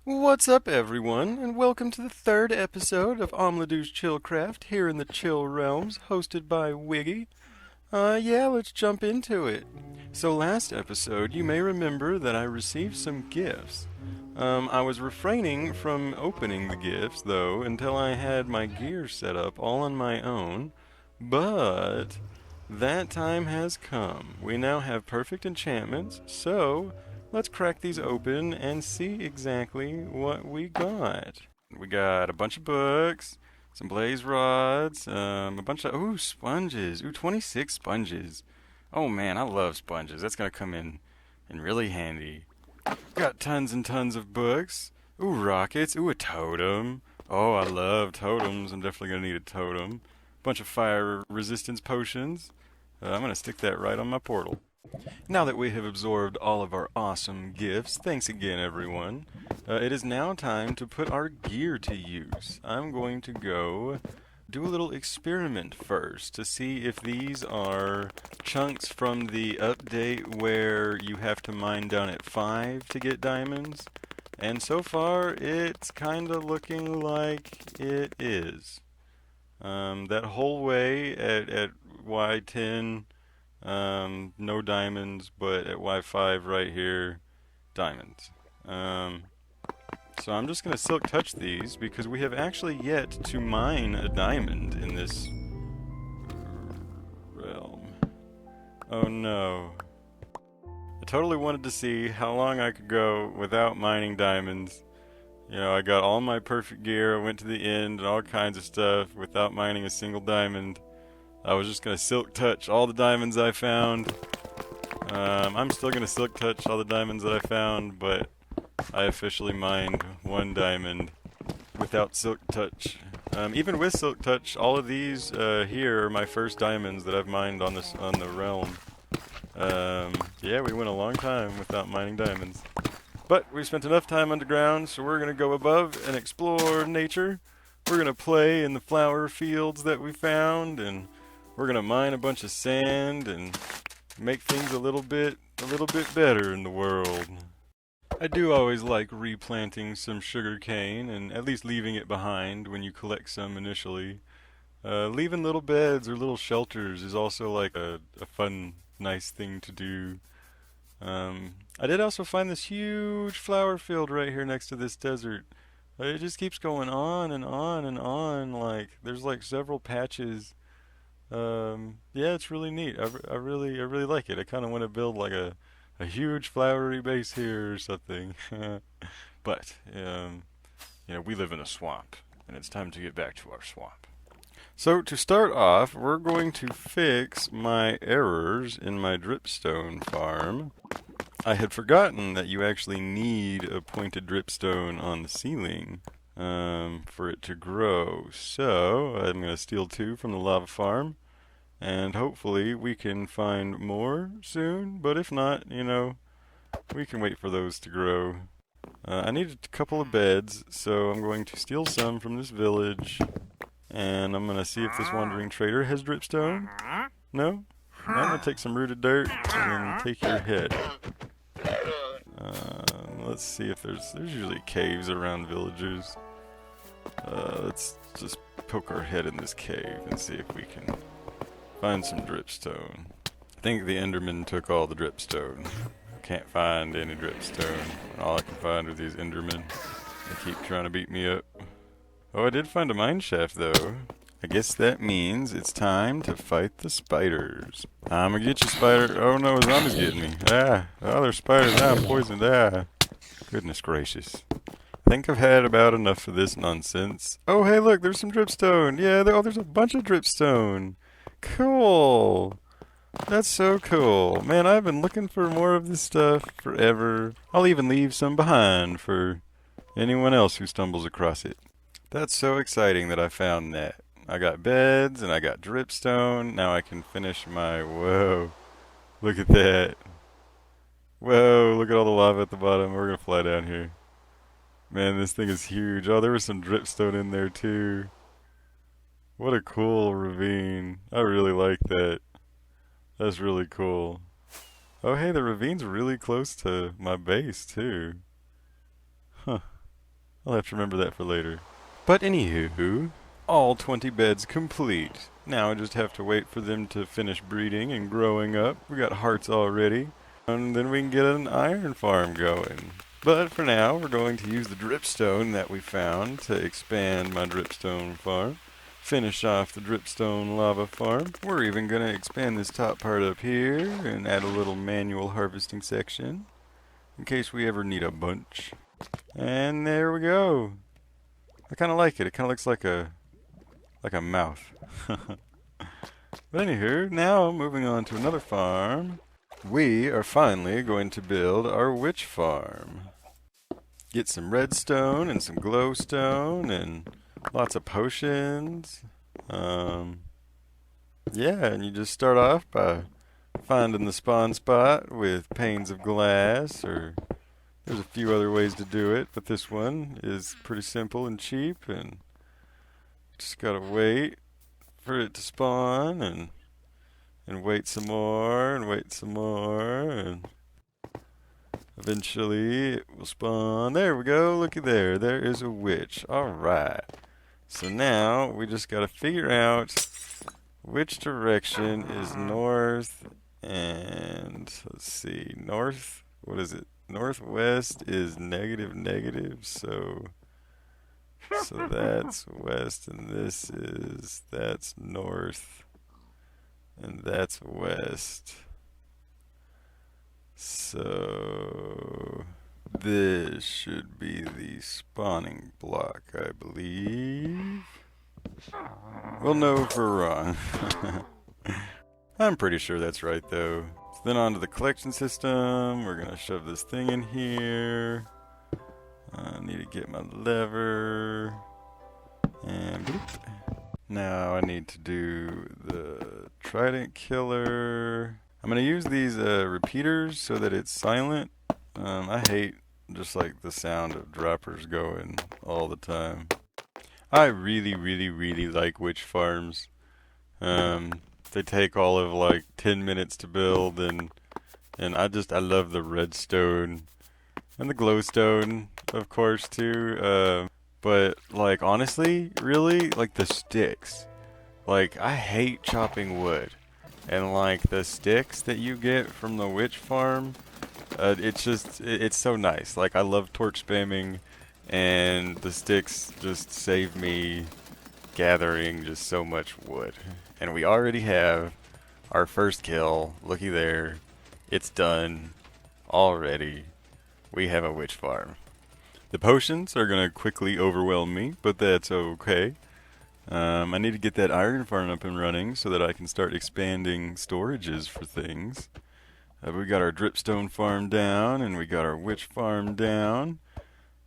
What's up, everyone, and welcome to the third episode of OmLedu's Chillcraft here in the Chill Realms, hosted by Wiggy. Yeah, let's jump into it. So last episode, you may remember that I received some gifts. I was refraining from opening the gifts, though, until I had my gear set up all on my own, but that time has come. We now have perfect enchantments, so let's crack these open and see exactly what we got. We got a bunch of books, some blaze rods, a bunch of, sponges. 26 sponges. Oh man, I love sponges. That's gonna come in really handy. Got tons and tons of books. Rockets. A totem. Oh, I love totems. I'm definitely gonna need a totem. Bunch of fire resistance potions. I'm gonna stick that right on my portal. Now that we have absorbed all of our awesome gifts, thanks again, everyone. It is now time to put our gear to use. I'm going to go do a little experiment first to see if these are chunks from the update where you have to mine down at 5 to get diamonds. And so far, it's kind of looking like it is. That whole way at Y10, no diamonds, but at Y5 right here, diamonds. So I'm just going to silk touch these because we have actually yet to mine a diamond in this realm. Oh no. I totally wanted to see how long I could go without mining diamonds. You know, I got all my perfect gear, I went to the end and all kinds of stuff without mining a single diamond. I was just going to silk touch all the diamonds I found. I'm still going to silk touch all the diamonds that I found, but I officially mined one diamond without silk touch. Even with silk touch, all of these here are my first diamonds that I've mined on the realm. Yeah, we went a long time without mining diamonds. But we spent enough time underground, so we're going to go above and explore nature. We're going to play in the flower fields that we found, and we're going to mine a bunch of sand and make things a little bit better in the world. I do always like replanting some sugar cane and at least leaving it behind when you collect some initially. Leaving little beds or little shelters is also like a fun, nice thing to do. I did also find this huge flower field right here next to this desert. It just keeps going on and on and on. Like there's like several patches. Yeah, it's really neat. I really like it. I kind of want to build like a huge flowery base here or something. But you know, we live in a swamp, and it's time to get back to our swamp. So to start off, we're going to fix my errors in my dripstone farm. I had forgotten that you actually need a pointed dripstone on the ceiling for it to grow. So I'm going to steal 2 from the lava farm, and hopefully we can find more soon. But if not, you know, we can wait for those to grow. I need a couple of beds, so I'm going to steal some from this village. And I'm going to see if this wandering trader has dripstone. No? I'm going to take some rooted dirt and then take your head. Let's see if there's usually caves around villages. Let's just poke our head in this cave and see if we can find some dripstone. I think the Enderman took all the dripstone. Can't find any dripstone. All I can find are these Endermen. They keep trying to beat me up. Oh, I did find a mine shaft, though. I guess that means it's time to fight the spiders. I'm gonna get you, spider. Oh no, a zombie's getting me. Ah, oh, there's spiders. Ah, I'm poisoned. Ah, goodness gracious. I think I've had about enough of this nonsense. Oh, hey, look, there's some dripstone. Yeah, there's a bunch of dripstone. Cool. That's so cool. Man, I've been looking for more of this stuff forever. I'll even leave some behind for anyone else who stumbles across it. That's so exciting that I found that. I got beds and I got dripstone. Now I can finish my... Whoa. Look at that. Whoa, look at all the lava at the bottom. We're gonna fly down here. Man, this thing is huge. Oh, there was some dripstone in there too. What a cool ravine. I really like that. That's really cool. Oh, hey, the ravine's really close to my base too. Huh. I'll have to remember that for later. But anywho, all 20 beds complete. Now I just have to wait for them to finish breeding and growing up. We got hearts already. And then we can get an iron farm going. But for now, we're going to use the dripstone that we found to expand my dripstone farm. Finish off the dripstone lava farm. We're even going to expand this top part up here and add a little manual harvesting section in case we ever need a bunch. And there we go. I kind of like it. It kind of looks like a mouth. But anywho, now moving on to another farm. We are finally going to build our witch farm. Get some redstone and some glowstone and lots of potions. Yeah, and you just start off by finding the spawn spot with panes of glass, or there's a few other ways to do it, but this one is pretty simple and cheap, and just gotta wait for it to spawn and wait some more and wait some more, and eventually it will spawn. There we go, looky there. There is a witch. Alright. So now we just gotta figure out which direction is north, and let's see, north, what is it? Northwest is negative, so that's west, and that's north, and that's west. So this should be the spawning block, I believe. We'll know if we're wrong. I'm pretty sure that's right though. So then on to the collection system. We're gonna shove this thing in here. I need to get my lever. And bloop. Now I need to do the trident killer. I'm gonna use these repeaters so that it's silent. I hate just like the sound of droppers going all the time. I really like witch farms. They take all of like 10 minutes to build, and I love the redstone and the glowstone, of course, too. But like honestly, really, like the sticks. Like I hate chopping wood, and like the sticks that you get from the witch farm, it's so nice. Like I love torch spamming, and the sticks just save me gathering just so much wood. And we already have our first kill. Looky there. It's done already. We have a witch farm. The potions are going to quickly overwhelm me, but that's okay. I need to get that iron farm up and running so that I can start expanding storages for things. We got our dripstone farm down, and we got our witch farm down.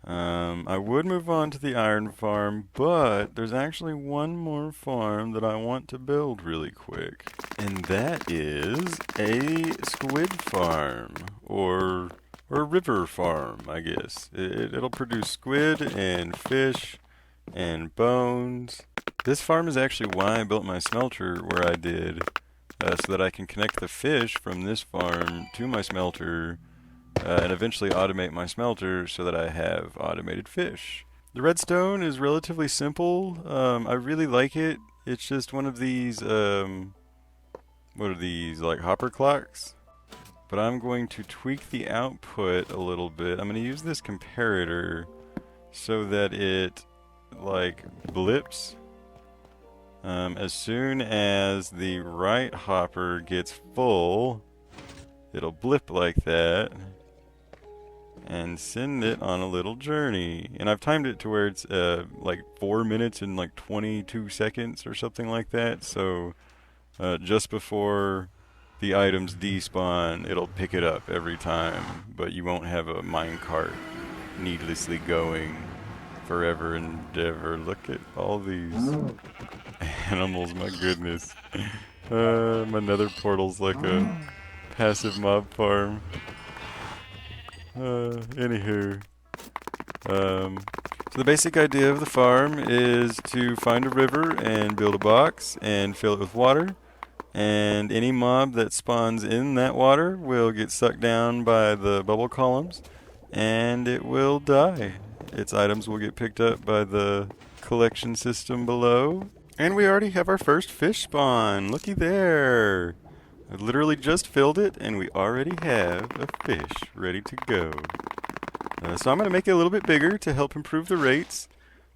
I would move on to the iron farm, but there's actually one more farm that I want to build really quick. And that is a squid farm, or river farm, I guess. It'll produce squid and fish and bones. This farm is actually why I built my smelter where I did, so that I can connect the fish from this farm to my smelter, and eventually automate my smelter so that I have automated fish. The redstone is relatively simple. I really like it. It's just one of these, what are these, like hopper clocks? But I'm going to tweak the output a little bit. I'm going to use this comparator so that it like blips. As soon as the right hopper gets full, it'll blip like that and send it on a little journey. And I've timed it to where it's like 4 minutes and like 22 seconds or something like that. So just before the items despawn, it'll pick it up every time, but you won't have a minecart needlessly going forever and ever. Look at all these animals, my goodness. My nether portal's like a passive mob farm. Anywho. So the basic idea of the farm is to find a river and build a box and fill it with water. And any mob that spawns in that water will get sucked down by the bubble columns, and it will die. its items will get picked up by the collection system below. And we already have our first fish spawn. Looky there. I literally just filled it, and we already have a fish ready to go. So I'm going to make it a little bit bigger to help improve the rates.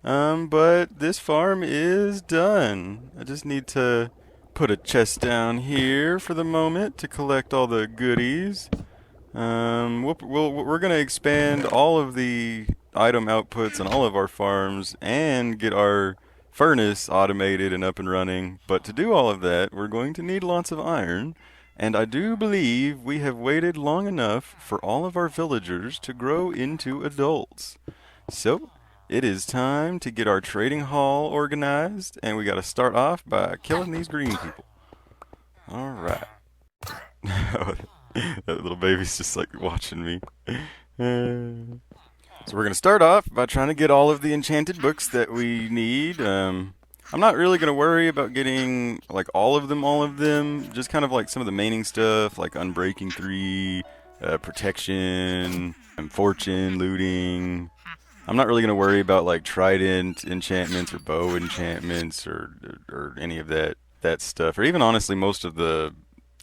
But this farm is done. I just need to put a chest down here for the moment to collect all the goodies. We're going to expand all of the item outputs on all of our farms and get our furnace automated and up and running. But to do all of that, we're going to need lots of iron. And I do believe we have waited long enough for all of our villagers to grow into adults. So it is time to get our trading hall organized, and we got to start off by killing these green people. All right. That little baby's just like watching me. So we're going to start off by trying to get all of the enchanted books that we need. I'm not really going to worry about getting like all of them, just kind of like some of the maining stuff like Unbreaking 3, Protection, and Fortune, Looting. I'm not really going to worry about like Trident enchantments or bow enchantments or any of that stuff, or even honestly most of the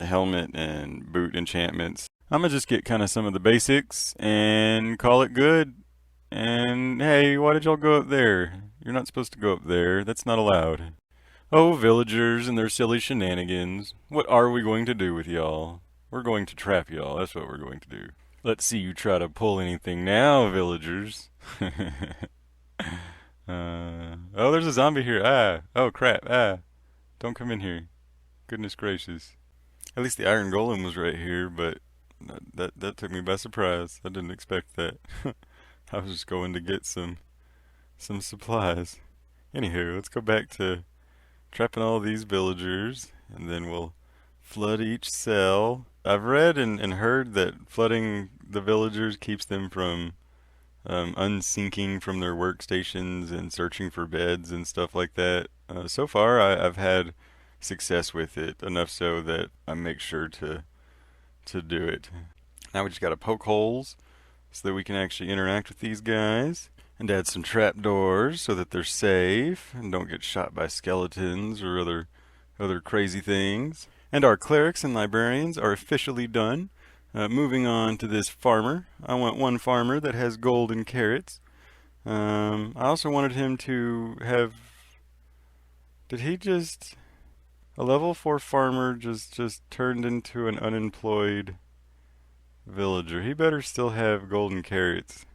helmet and boot enchantments. I'm going to just get kind of some of the basics and call it good. And hey, why did y'all go up there? You're not supposed to go up there. That's not allowed. Oh, villagers and their silly shenanigans. What are we going to do with y'all? We're going to trap y'all. That's what we're going to do. Let's see you try to pull anything now, villagers. Oh, there's a zombie here. Ah. Oh, crap. Ah. Don't come in here. Goodness gracious. At least the iron golem was right here, but that took me by surprise. I didn't expect that. I was just going to get some supplies. Anywho, let's go back to trapping all these villagers, and then we'll flood each cell. I've read and heard that flooding the villagers keeps them from unsyncing from their workstations and searching for beds and stuff like that. So far, I've had success with it, enough so that I make sure to do it. Now we just gotta poke holes so that we can actually interact with these guys, and add some trapdoors so that they're safe and don't get shot by skeletons or other crazy things. And our clerics and librarians are officially done. Moving on to this farmer. I want one farmer that has golden carrots. I also wanted him to have... Did he just... A level 4 farmer just turned into an unemployed villager. He better still have golden carrots.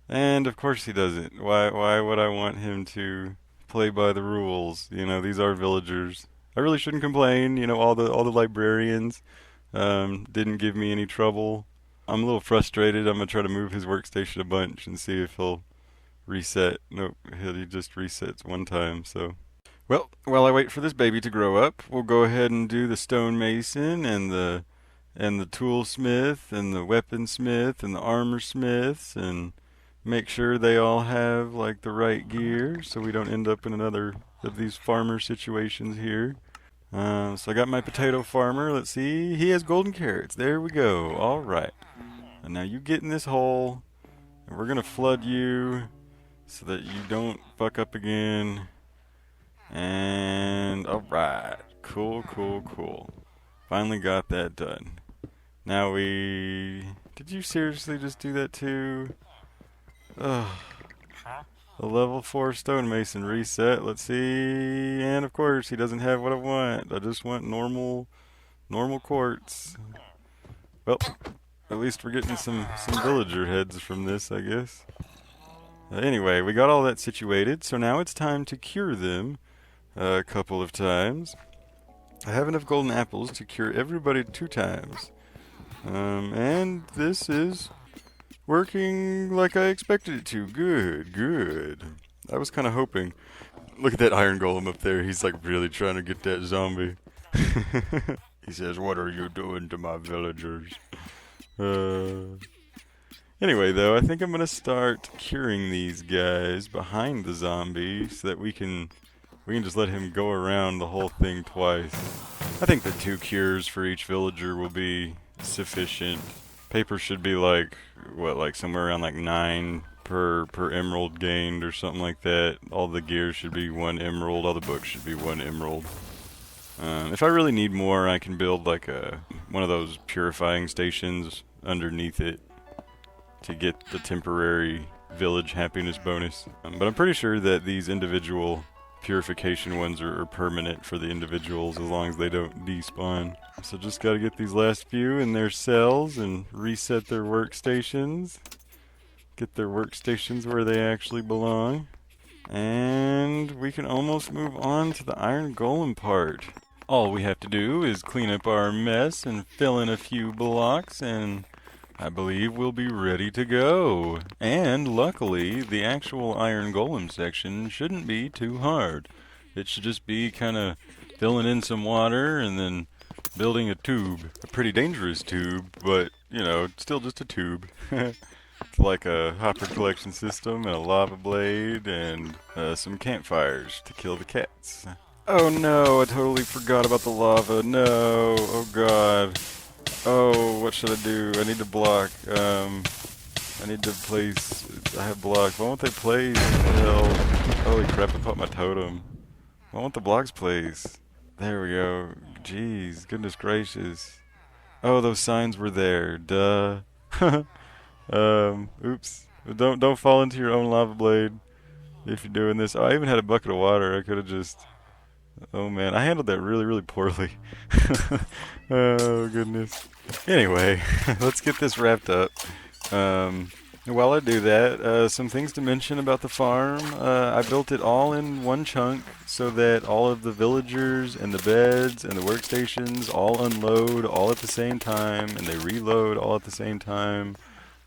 And of course he doesn't. Why would I want him to play by the rules? You know, these are villagers. I really shouldn't complain. You know, all the librarians didn't give me any trouble. I'm a little frustrated. I'm gonna try to move his workstation a bunch and see if he'll reset. Nope, he just resets one time. So, well, while I wait for this baby to grow up, we'll go ahead and do the stonemason and the toolsmith and the weaponsmith and the armor smiths, and make sure they all have like the right gear so we don't end up in another of these farmer situations here. So I got my potato farmer. Let's see. He has golden carrots. There we go. All right. And now you get in this hole, and we're going to flood you so that you don't fuck up again. And all right. Cool. Finally got that done. Now did you seriously just do that too? Ugh. A level 4 stonemason reset. Let's see. And of course, he doesn't have what I want. I just want normal quartz. Well, at least we're getting some villager heads from this, I guess. Anyway, we got all that situated, so now it's time to cure them a couple of times. I have enough golden apples to cure everybody 2 times. And this is working like I expected it to. Good. I was kind of hoping. Look at that iron golem up there. He's like really trying to get that zombie. He says, "What are you doing to my villagers?" Anyway, though, I think I'm going to start curing these guys behind the zombie so that we can just let him go around the whole thing twice. I think that 2 cures for each villager will be sufficient. Paper should be like somewhere around like 9 per emerald gained or something like that. All the gear should be 1 emerald, all the books should be 1 emerald. If I really need more, I can build like one of those purifying stations underneath it to get the temporary village happiness bonus. But I'm pretty sure that these individual purification ones are permanent for the individuals as long as they don't despawn. So just gotta get these last few in their cells and reset their workstations. Get their workstations where they actually belong. And we can almost move on to the iron golem part. All we have to do is clean up our mess and fill in a few blocks, and I believe we'll be ready to go. And luckily, the actual iron golem section shouldn't be too hard. It should just be kind of filling in some water and then building a tube. A pretty dangerous tube, but, you know, still just a tube. It's like a hopper collection system and a lava blade and some campfires to kill the cats. Oh no, I totally forgot about the lava. No, oh god. Oh, what should I do? I need to block. I need to place. I have blocks. Why won't they place? Hell. Holy crap, I popped my totem. Why won't the blocks place? There we go. Jeez, goodness gracious. Oh, those signs were there. Duh. Oops. Don't fall into your own lava blade if you're doing this. Oh, I even had a bucket of water. I could have just. Oh man, I handled that really, really poorly. Oh goodness. Anyway, let's get this wrapped up. While I do that, some things to mention about the farm. I built it all in one chunk so that all of the villagers and the beds and the workstations all unload all at the same time and they reload all at the same time.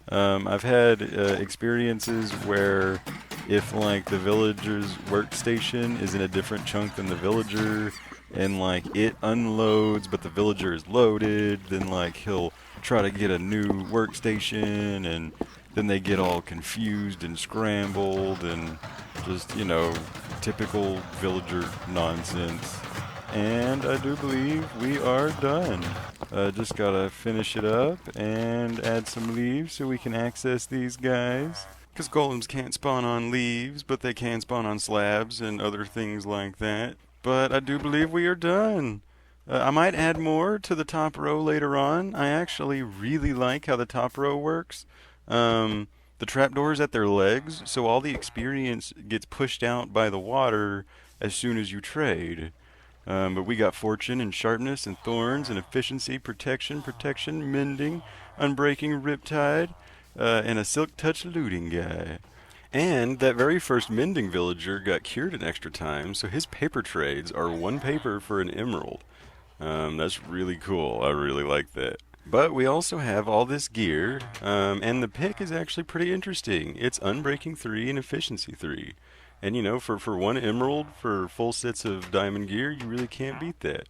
I've had experiences where if like the villager's workstation is in a different chunk than the villager and like it unloads but the villager is loaded, then like he'll try to get a new workstation and then they get all confused and scrambled and just, you know, typical villager nonsense. And I do believe we are done. Just gotta finish it up and add some leaves so we can access these guys. Because golems can't spawn on leaves, but they can spawn on slabs and other things like that. But I do believe we are done. I might add more to the top row later on. I actually really like how the top row works. The trapdoors at their legs, so all the experience gets pushed out by the water as soon as you trade. But we got fortune and sharpness and thorns and efficiency, protection, mending, unbreaking riptide, and a silk touch looting guy. And that very first mending villager got cured an extra time, so his paper trades are 1 paper for an emerald. That's really cool. I really like that. But we also have all this gear, and the pick is actually pretty interesting. It's unbreaking 3 and efficiency 3. And you know, for 1 emerald for full sets of diamond gear, you really can't beat that.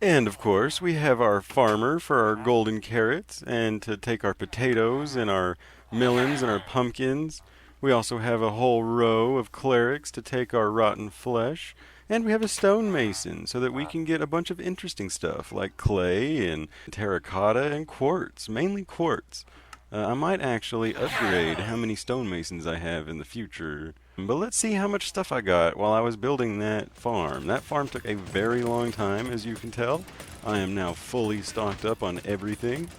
And of course, we have our farmer for our golden carrots, and to take our potatoes and our melons and our pumpkins. We also have a whole row of clerics to take our rotten flesh. And we have a stonemason so that we can get a bunch of interesting stuff like clay and terracotta and quartz, mainly quartz. I might actually upgrade how many stonemasons I have in the future. But let's see how much stuff I got while I was building that farm. That farm took a very long time, as you can tell. I am now fully stocked up on everything.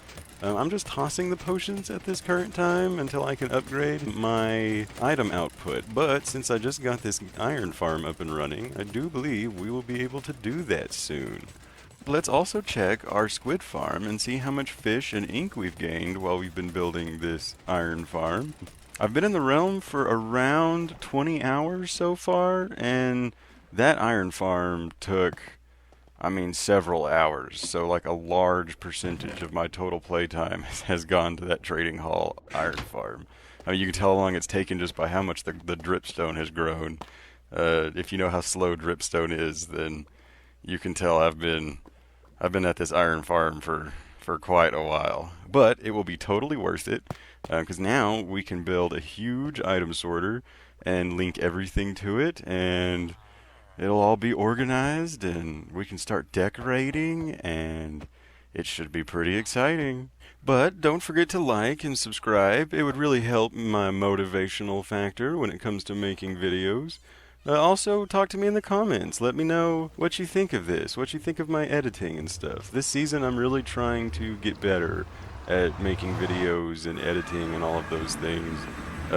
I'm just tossing the potions at this current time until I can upgrade my item output. But since I just got this iron farm up and running, I do believe we will be able to do that soon. Let's also check our squid farm and see how much fish and ink we've gained while we've been building this iron farm. I've been in the realm for around 20 hours so far, and that iron farm took, several hours. So like a large percentage of my total playtime has gone to that trading hall iron farm. You can tell how long it's taken just by how much the dripstone has grown. If you know how slow dripstone is, then you can tell I've been at this iron farm for quite a while. But it will be totally worth it, because now we can build a huge item sorter and link everything to it, and it'll all be organized, and we can start decorating, and It should be pretty exciting. But don't forget to like and subscribe. It would really help my motivational factor when it comes to making videos. Also, talk to me in the comments. Let me know what you think of this, what you think of my editing and stuff. This season, I'm really trying to get better at making videos and editing and all of those things.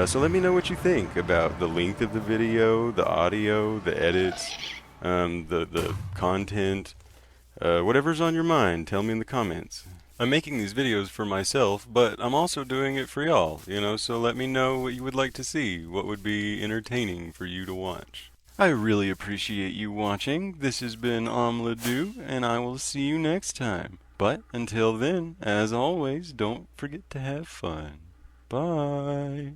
So let me know what you think about the length of the video, the audio, the edits, the content, whatever's on your mind. Tell me in the comments. I'm making these videos for myself, but I'm also doing it for y'all, so let me know what you would like to see, what would be entertaining for you to watch. I really appreciate you watching. This has been OmLedu, and I will see you next time. But until then, as always, don't forget to have fun. Bye.